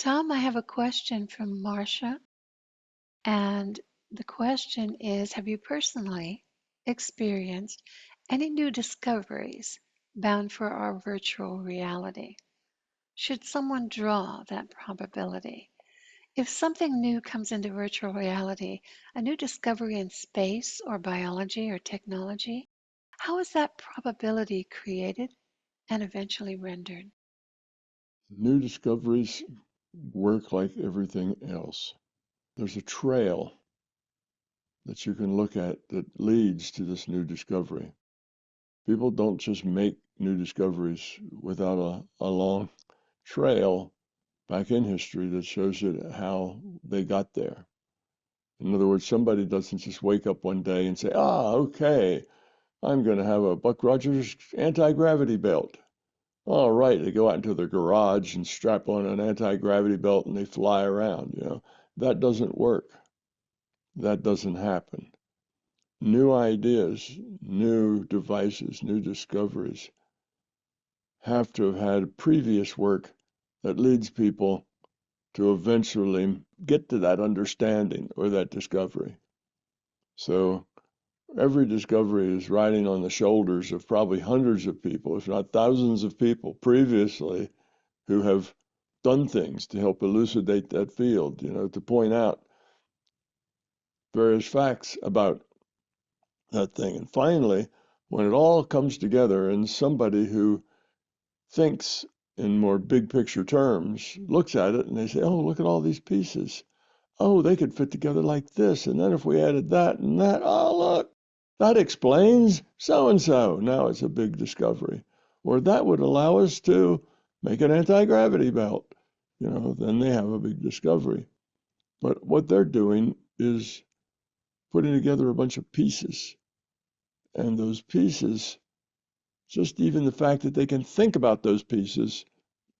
Tom, I have a question from Marcia, and the question is, have you personally experienced any new discoveries bound for our virtual reality? Should someone draw that probability? If something new comes into virtual reality, a new discovery in space or biology or technology, how is that probability created and eventually rendered? New discoveries work like everything else. There's a trail that you can look at that leads to this new discovery. People don't just make new discoveries without a long trail back in history that shows you how they got there. In other words, somebody doesn't just wake up one day and say, okay, I'm going to have a Buck Rogers anti-gravity belt. All right, they go out into their garage and strap on an anti-gravity belt and they fly around. That doesn't work. That doesn't happen. New ideas, new devices, new discoveries have to have had previous work that leads people to eventually get to that understanding or that discovery. So every discovery is riding on the shoulders of probably hundreds of people, if not thousands of people previously who have done things to help elucidate that field, to point out various facts about that thing. And finally, when it all comes together and somebody who thinks in more big picture terms looks at it and they say, oh, look at all these pieces. Oh, they could fit together like this. And then if we added that and that, oh, look, that explains so and so. Now it's a big discovery. Or that would allow us to make an anti-gravity belt. Then they have a big discovery. But what they're doing is putting together a bunch of pieces. And those pieces, just even the fact that they can think about those pieces,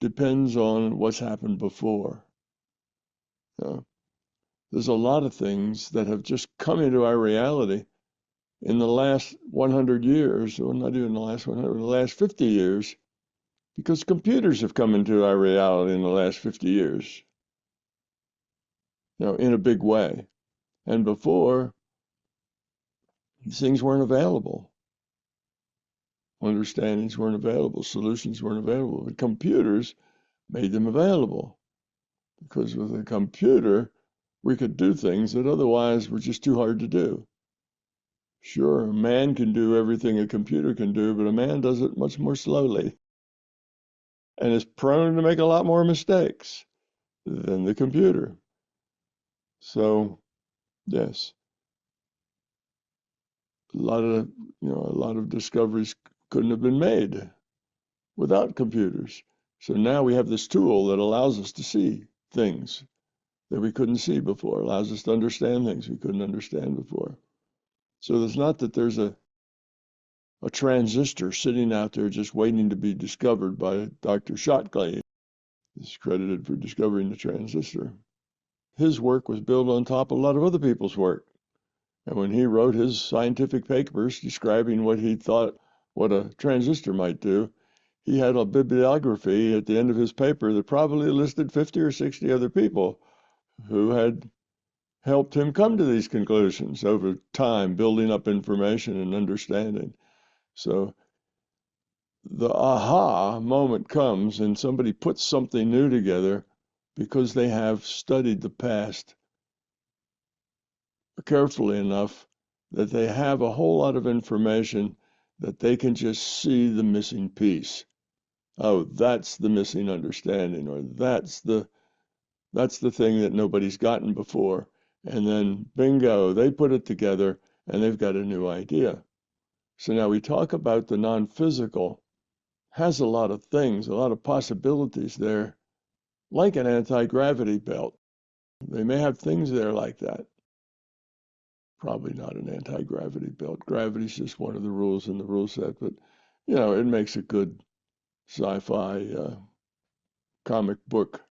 depends on what's happened before. There's a lot of things that have just come into our reality in the last 100 years, or not even the last 100, the last 50 years, because computers have come into our reality in the last 50 years, in a big way. And before, these things weren't available. Understandings weren't available. Solutions weren't available. But computers made them available. Because with a computer, we could do things that otherwise were just too hard to do. Sure, a man can do everything a computer can do, but a man does it much more slowly and is prone to make a lot more mistakes than the computer. So, yes, a lot of discoveries couldn't have been made without computers. So now we have this tool that allows us to see things that we couldn't see before, allows us to understand things we couldn't understand before. So there's not that there's a transistor sitting out there just waiting to be discovered by Dr. Shotgley. He's credited for discovering the transistor. His work was built on top of a lot of other people's work. And when he wrote his scientific papers describing what he thought what a transistor might do, he had a bibliography at the end of his paper that probably listed 50 or 60 other people who had helped him come to these conclusions over time, building up information and understanding. So the aha moment comes and somebody puts something new together because they have studied the past carefully enough that they have a whole lot of information that they can just see the missing piece. Oh, that's the missing understanding, or that's the thing that nobody's gotten before. And then bingo, they put it together and they've got a new idea. So now we talk about the non-physical has a lot of things, a lot of possibilities there, like an anti-gravity belt. They may have things there like that. Probably not an anti-gravity belt. Gravity's just one of the rules in the rule set, but it makes a good sci-fi comic book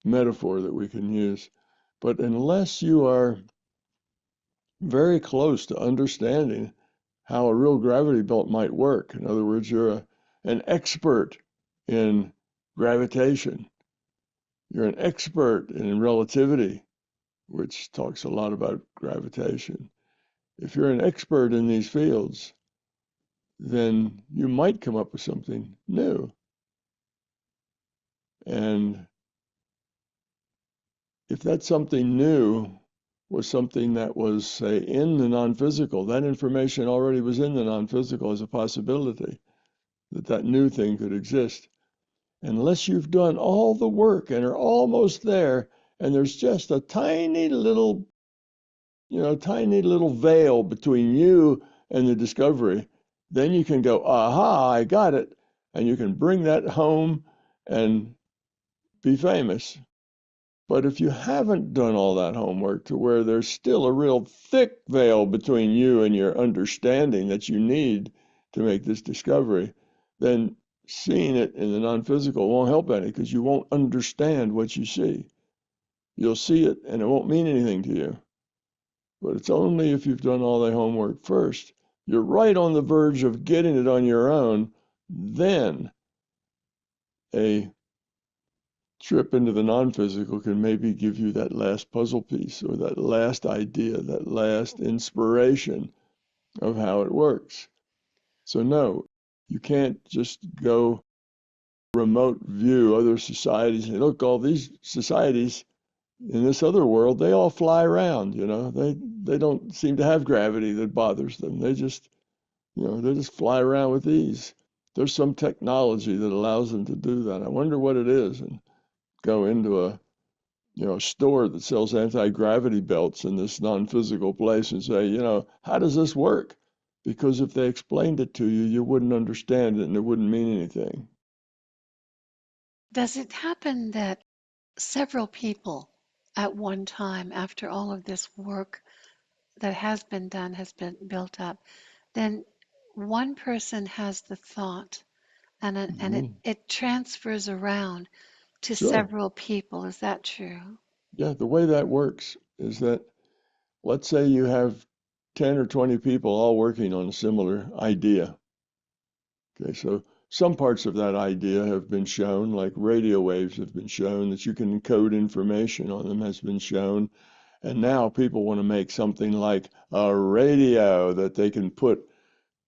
metaphor that we can use. But unless you are very close to understanding how a real gravity belt might work, in other words, you're an expert in gravitation, You're an expert in relativity, which talks a lot about gravitation. If you're an expert in these fields, then you might come up with something new. And if that something new was something that was, say, in the non-physical, that information already was in the non-physical as a possibility that that new thing could exist. Unless you've done all the work and are almost there, and there's just a tiny little veil between you and the discovery, then you can go, aha, I got it. And you can bring that home and be famous. But if you haven't done all that homework to where there's still a real thick veil between you and your understanding that you need to make this discovery, then seeing it in the non-physical won't help any because you won't understand what you see. You'll see it and it won't mean anything to you. But it's only if you've done all the homework first. You're right on the verge of getting it on your own, then a trip into the non-physical can maybe give you that last puzzle piece or that last idea, that last inspiration of how it works. So no, you can't just go remote view other societies and look, all these societies in this other world, they all fly around, they don't seem to have gravity that bothers them. They just fly around with ease. There's some technology that allows them to do that. I wonder what it is, and go into a store that sells anti-gravity belts in this non-physical place and say, how does this work? Because if they explained it to you, you wouldn't understand it and it wouldn't mean anything. Does it happen that several people at one time, after all of this work that has been done, has been built up, then one person has the thought and Hmm. it transfers around to Sure. several people? Is that true? Yeah, the way that works is that, let's say you have 10 or 20 people all working on a similar idea. Okay, so some parts of that idea have been shown, like radio waves have been shown, that you can encode information on them has been shown. And now people want to make something like a radio that they can put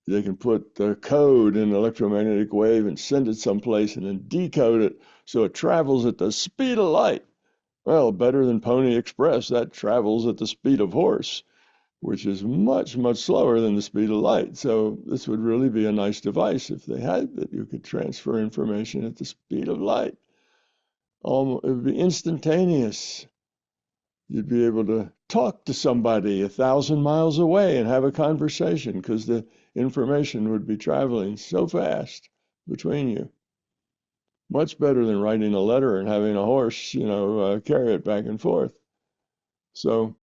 the code in an electromagnetic wave and send it someplace and then decode it so it travels at the speed of light. Well, better than Pony Express, that travels at the speed of horse, which is much, much slower than the speed of light. So this would really be a nice device if they had that you could transfer information at the speed of light. It would be instantaneous. You'd be able to talk to somebody 1,000 miles away and have a conversation because the information would be traveling so fast between you. Much better than writing a letter and having a horse, carry it back and forth. So,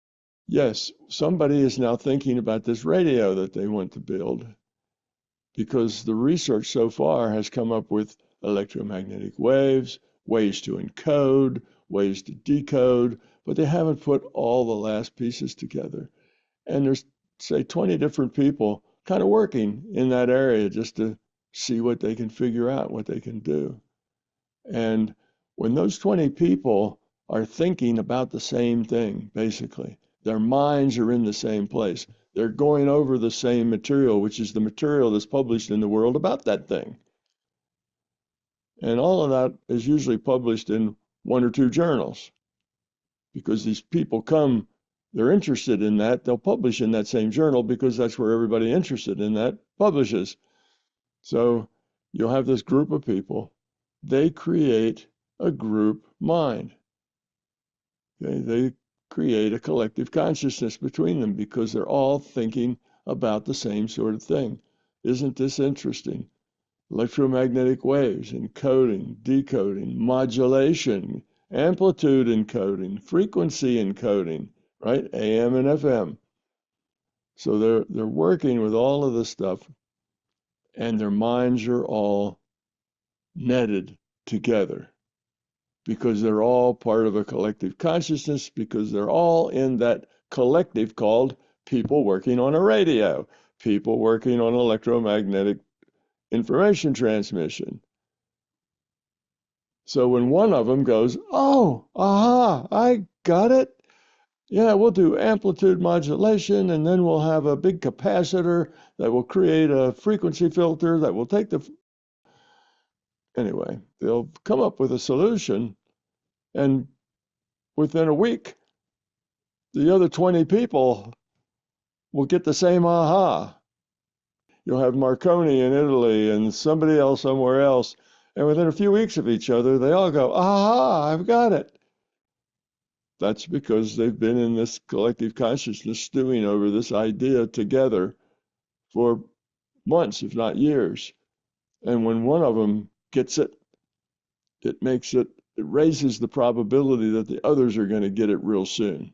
yes, somebody is now thinking about this radio that they want to build because the research so far has come up with electromagnetic waves, ways to encode, ways to decode, but they haven't put all the last pieces together. And there's, say, 20 different people kind of working in that area just to see what they can figure out, what they can do. And when those 20 people are thinking about the same thing, basically, their minds are in the same place. They're going over the same material, which is the material that's published in the world about that thing. And all of that is usually published in one or two journals because these people come, they're interested in that, they'll publish in that same journal because that's where everybody interested in that publishes. So you'll have this group of people, they create a group mind. Okay? They create a collective consciousness between them because they're all thinking about the same sort of thing. Isn't this interesting? Electromagnetic waves, encoding, decoding, modulation, amplitude encoding, frequency encoding, right? AM and FM. So they're working with all of this stuff, and their minds are all netted together because they're all part of a collective consciousness, because they're all in that collective called people working on a radio, people working on electromagnetic information transmission. So when one of them goes, oh, aha, I got it. Yeah, we'll do amplitude modulation, and then we'll have a big capacitor that will create a frequency filter that will take the. Anyway, they'll come up with a solution, and within a week, the other 20 people will get the same aha. You'll have Marconi in Italy and somebody else somewhere else, and within a few weeks of each other, they all go, aha, I've got it. That's because they've been in this collective consciousness stewing over this idea together for months, if not years. And when one of them gets it, it raises the probability that the others are going to get it real soon.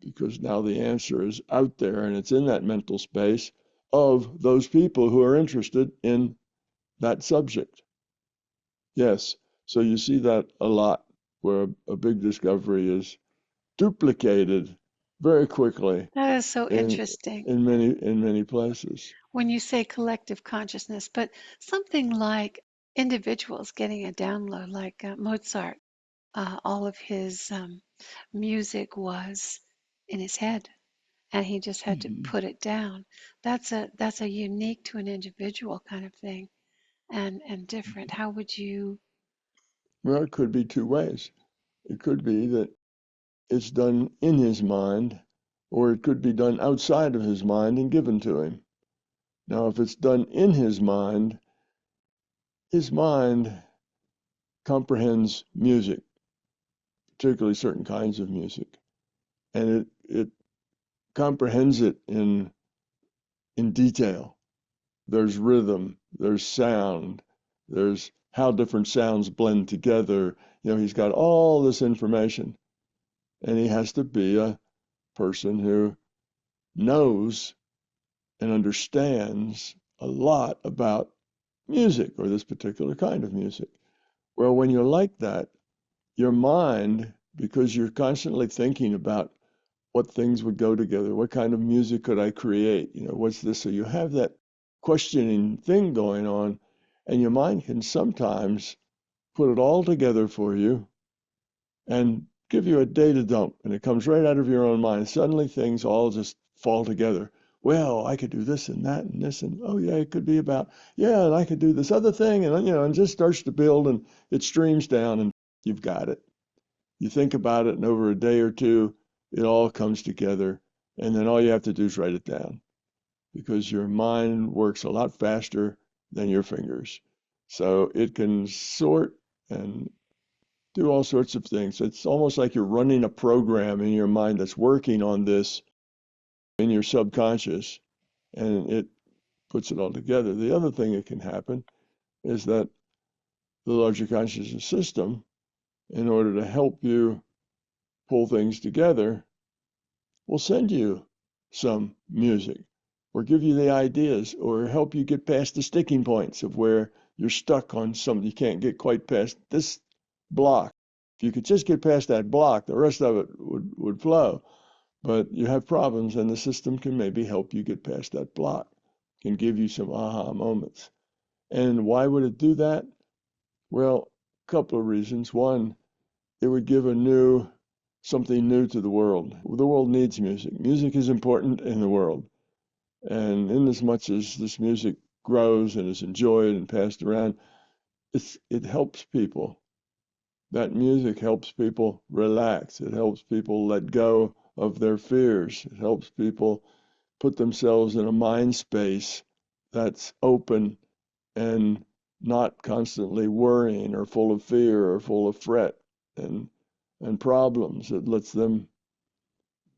Because now the answer is out there and it's in that mental space of those people who are interested in that subject. Yes, so you see that a lot where a big discovery is duplicated very quickly That is so in interesting in many places. when you say collective consciousness, but something like individuals getting a download, like Mozart, all of his music was in his head, and he just had to Mhm. put it down. That's a unique to an individual kind of thing, and different. How would you? Well, it could be two ways. It could be that it's done in his mind, or it could be done outside of his mind and given to him. Now, if it's done in his mind comprehends music, particularly certain kinds of music, and it comprehends it in detail. There's rhythm, there's sound, there's how different sounds blend together. He's got all this information, and he has to be a person who knows and understands a lot about music or this particular kind of music. Well, when you're like that, your mind, because you're constantly thinking about what things would go together, what kind of music could I create, what's this? So you have that questioning thing going on, and your mind can sometimes put it all together for you and give you a data dump, and it comes right out of your own mind. Suddenly things all just fall together. Well, I could do this and that and this, and oh yeah, it could be about, yeah, and I could do this other thing, and and just starts to build, and it streams down, and you've got it. You think about it, and over a day or two, it all comes together, and then all you have to do is write it down, because your mind works a lot faster than your fingers. So it can sort and do all sorts of things. It's almost like you're running a program in your mind that's working on this in your subconscious, and it puts it all together. The other thing that can happen is that the larger consciousness system, in order to help you pull things together, will send you some music or give you the ideas or help you get past the sticking points of where you're stuck on something. You can't get quite past this block. If you could just get past that block, the rest of it would flow. But you have problems, and the system can maybe help you get past that block, can give you some aha moments. And why would it do that? Well, a couple of reasons. One, it would give something new to the world. The world needs music. Music is important in the world. And in as much as this music grows and is enjoyed and passed around, it helps people. That music helps people relax. It helps people let go of their fears. It helps people put themselves in a mind space that's open and not constantly worrying or full of fear or full of fret and and problems. It lets them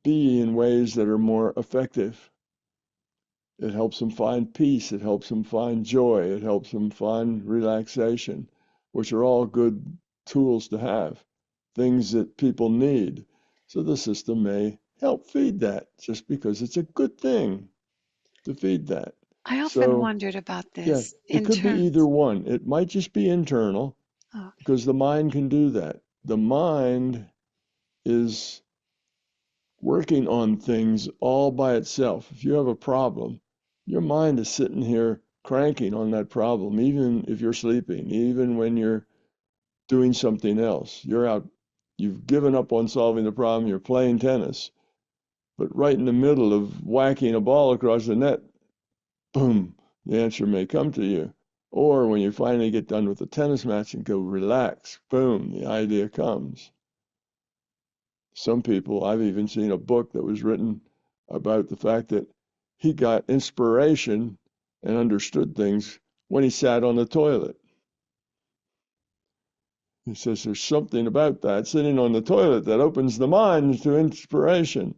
be in ways that are more effective. It helps them find peace. It helps them find joy. It helps them find relaxation, which are all good tools to have, things that people need. So the system may help feed that just because it's a good thing to feed that. I often So, wondered about yeah, this it in could be either terms. one. It might just be internal Oh, because the mind can do that. The mind is working on things all by itself. If you have a problem, your mind is sitting here cranking on that problem, even if you're sleeping, even when you're doing something else. You're out, you've given up on solving the problem, you're playing tennis, but right in the middle of whacking a ball across the net, boom, the answer may come to you. Or when you finally get done with the tennis match and go relax, boom, the idea comes. Some people, I've even seen a book that was written about the fact that he got inspiration and understood things when he sat on the toilet. He says there's something about that, sitting on the toilet, that opens the mind to inspiration.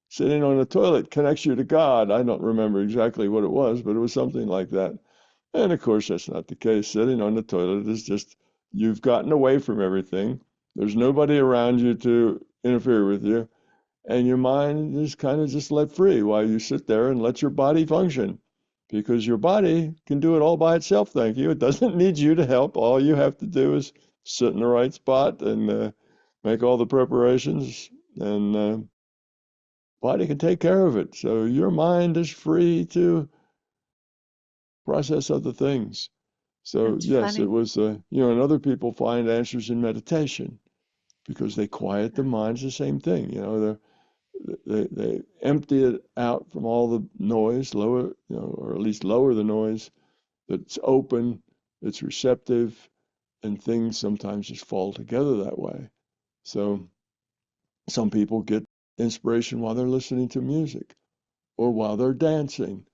Sitting on the toilet connects you to God. I don't remember exactly what it was, but it was something like that. And of course, that's not the case. Sitting on the toilet is just, you've gotten away from everything. There's nobody around you to interfere with you. And your mind is kind of just let free while you sit there and let your body function. Because your body can do it all by itself, thank you. It doesn't need you to help. All you have to do is sit in the right spot and make all the preparations, and body can take care of it. So your mind is free to process other things. So That's yes, it funny. was, and other people find answers in meditation because they quiet the minds. The same thing, they empty it out from all the noise, lower, or at least lower the noise. That's open, it's receptive, and things sometimes just fall together that way. So some people get inspiration while they're listening to music, or while they're dancing,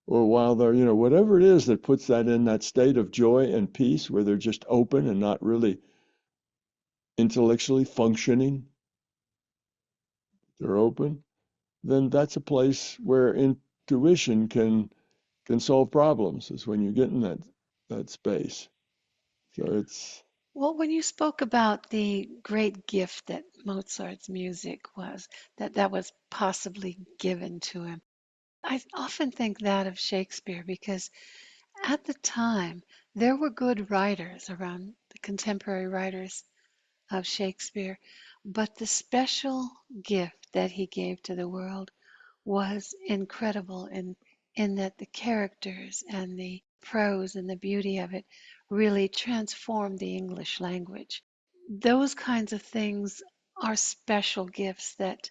or while they're, whatever it is that puts that in that state of joy and peace where they're just open and not really intellectually functioning. They're open, then that's a place where intuition can solve problems, is when you get in that space. So it's Well, when you spoke about the great gift that Mozart's music was, that was possibly given to him, I often think that of Shakespeare because at the time there were good writers around, the contemporary writers of Shakespeare, but the special gift that he gave to the world was incredible in that the characters and the prose and the beauty of it really transformed the English language. Those kinds of things are special gifts that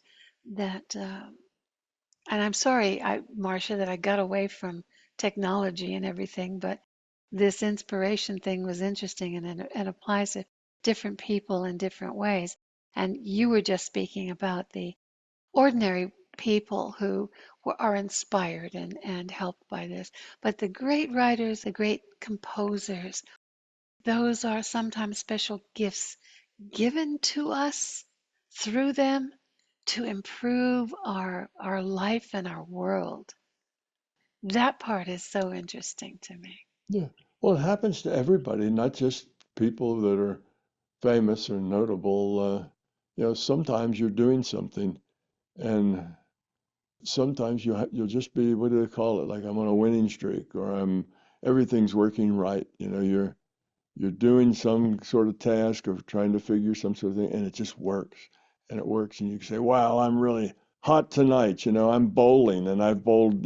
and I'm sorry, Marcia, that I got away from technology and everything, but this inspiration thing was interesting and it applies to different people in different ways. And you were just speaking about the ordinary people who are inspired and helped by this. But the great writers, the great composers, those are sometimes special gifts given to us through them to improve our life and our world. That part is so interesting to me. Yeah. Well, it happens to everybody, not just people that are famous or notable. Sometimes you're doing something, and sometimes you'll just be, what do they call it? Like, I'm on a winning streak, or everything's working right. You're doing some sort of task of trying to figure some sort of thing, and it just works, and it works, and you can say, "Wow, I'm really hot tonight." I'm bowling, and I've bowled,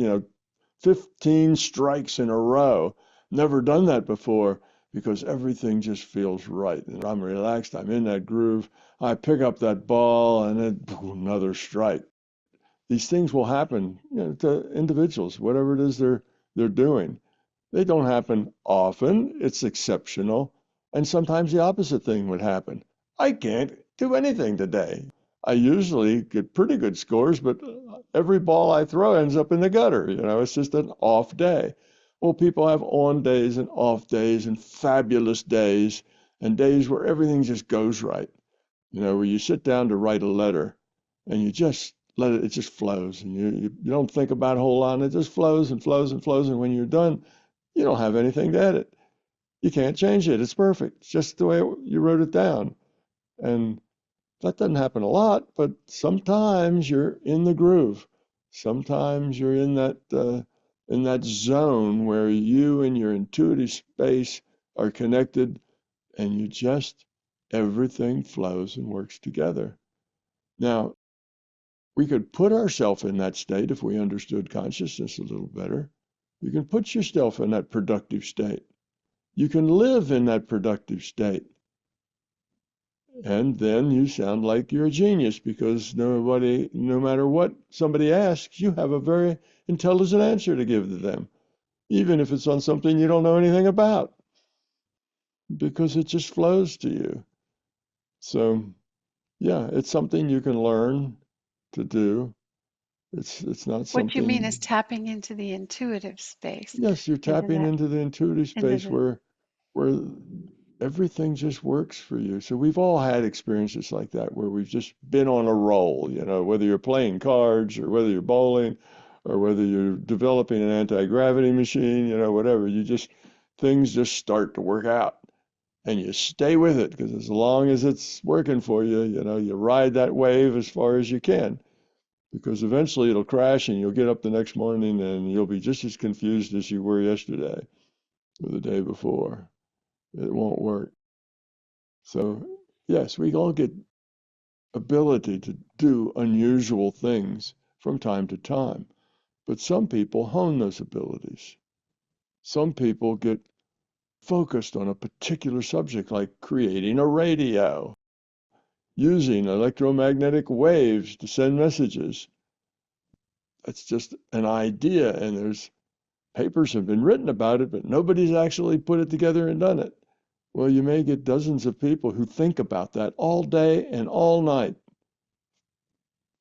15 strikes in a row. Never done that before, because everything just feels right. And I'm relaxed. I'm in that groove. I pick up that ball and then boom, another strike. These things will happen, to individuals, whatever it is they're doing. They don't happen often. It's exceptional. And sometimes the opposite thing would happen. I can't do anything today. I usually get pretty good scores, but every ball I throw ends up in the gutter. It's just an off day. Well, people have on days and off days and fabulous days and days where everything just goes right. Where you sit down to write a letter and you just let it just flows, and you don't think about a whole lot, and it just flows and flows and flows. And when you're done, you don't have anything to edit. You can't change it. It's perfect. It's just the way you wrote it down. And that doesn't happen a lot, but sometimes you're in the groove. Sometimes you're in that zone where you and your intuitive space are connected, and everything flows and works together. Now, we could put ourselves in that state if we understood consciousness a little better. You can put yourself in that productive state. You can live in that productive state. And then you sound like you're a genius because no matter what somebody asks, you have a very intelligent answer to give to them, even if it's on something you don't know anything about, because it just flows to you. So, yeah, it's something you can learn to do. It's not What you mean is something. tapping into the intuitive space, Yes, you're into tapping that, into the intuitive into space the. where everything just works for you. So we've all had experiences like that where we've just been on a roll, whether you're playing cards or whether you're bowling or whether you're developing an anti-gravity machine, whatever. Things just start to work out and you stay with it because as long as it's working for you, you ride that wave as far as you can because eventually it'll crash and you'll get up the next morning and you'll be just as confused as you were yesterday or the day before. It won't work. So, yes, we all get ability to do unusual things from time to time, but some people hone those abilities. Some people get focused on a particular subject, like creating a radio, using electromagnetic waves to send messages. That's just an idea, and there's papers have been written about it, but nobody's actually put it together and done it. Well, you may get dozens of people who think about that all day and all night,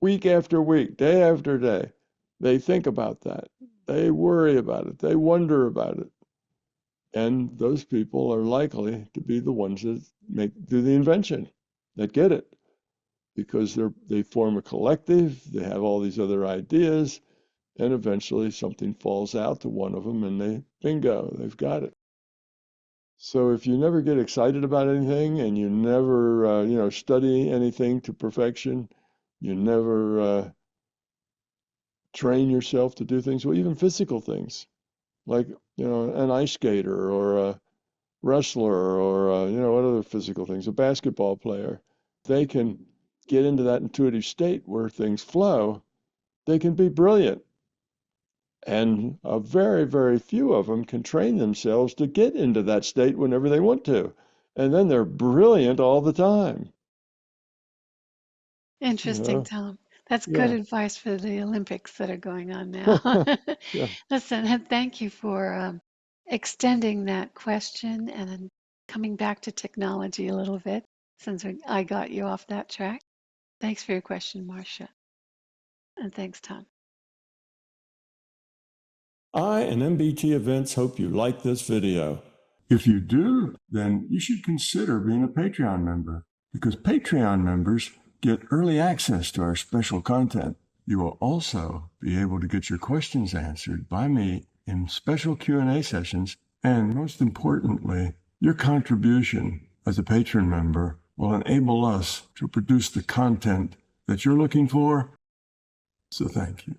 week after week, day after day. They think about that. They worry about it. They wonder about it. And those people are likely to be the ones that do the invention, that get it, because they form a collective, they have all these other ideas, and eventually something falls out to one of them and bingo, they've got it. So if you never get excited about anything and you never, study anything to perfection, you never train yourself to do things, well, even physical things, like, an ice skater or a wrestler or, what other physical things, a basketball player, they can get into that intuitive state where things flow. They can be brilliant. And a very, very few of them can train themselves to get into that state whenever they want to. And then they're brilliant all the time. You Interesting, know? Tom. That's good Yeah. advice for the Olympics that are going on now. Yeah. Listen, and thank you for extending that question and then coming back to technology a little bit since I got you off that track. Thanks for your question, Marcia. And thanks, Tom. I and MBT Events hope you like this video. If you do, then you should consider being a Patreon member because Patreon members get early access to our special content. You will also be able to get your questions answered by me in special Q&A sessions, and most importantly, your contribution as a patron member will enable us to produce the content that you're looking for. So thank you.